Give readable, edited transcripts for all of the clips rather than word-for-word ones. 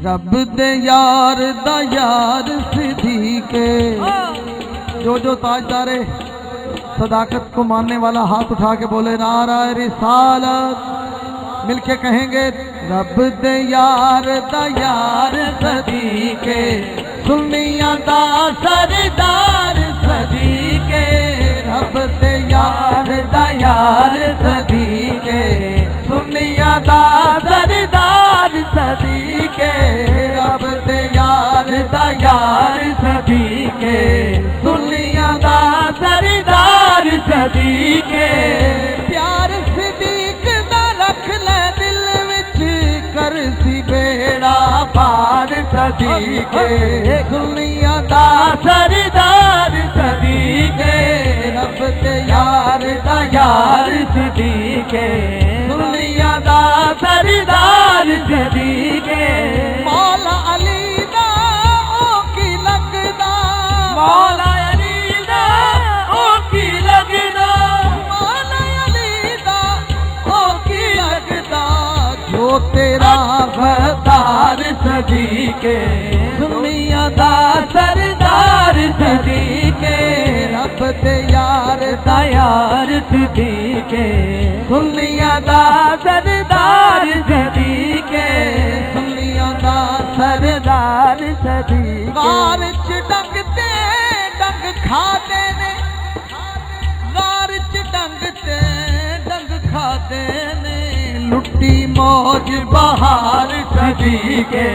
रब दे यार दा यार सिद्दीके। जो ताजदारे सदाकत को मानने वाला हाथ उठा के बोले नारा रिसालत, मिलके कहेंगे रब दे यार दा यार सिद्दीके, सुन्नियां दा सरदार सिद्दीके। रब दे यार दा यार सिद्दीके, सुन्नियां दा सरदार सिद्दीके। रब दे यार दा यार सिद्दीके, सुन्नियां दा सरदार सिद्दीके। प्यार सिद्दीक दा रख ले दिल विच, कर सी बेड़ा पार सिद्दीके। सुन्नियां दा सरदार सिद्दीके। रब दे यार दा यार सिद्दीके, सुन्नियां दा सरदार सिद्दीके। मौला अली दा ओ की लगदा, मौला अली दा ओ की लगदा, मौला अली दा ओ की लगदा। जो तेरा गद्दार सिद्दीके, सुन्नियां दा सरदार सिद्दीके। रब दे यार दा यार सिद्दीके, सुन्नियां दा सरदार सिद्दीके। सुन्नियां दा सरदार सिद्दीके। गार च डंगते डंग खाते ने, गार च डंगते डंग खाते ने। लुट्टी मौज बहार सिद्दीके,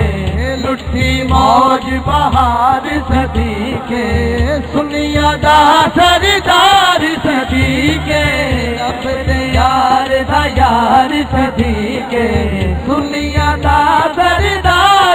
लुट्टी मौज बहार सिद्दीके। सुन्नियां दा सरदार सिद्दीके। रब दे यार दा यार सिद्दीके, सुन्नियां दा सरदार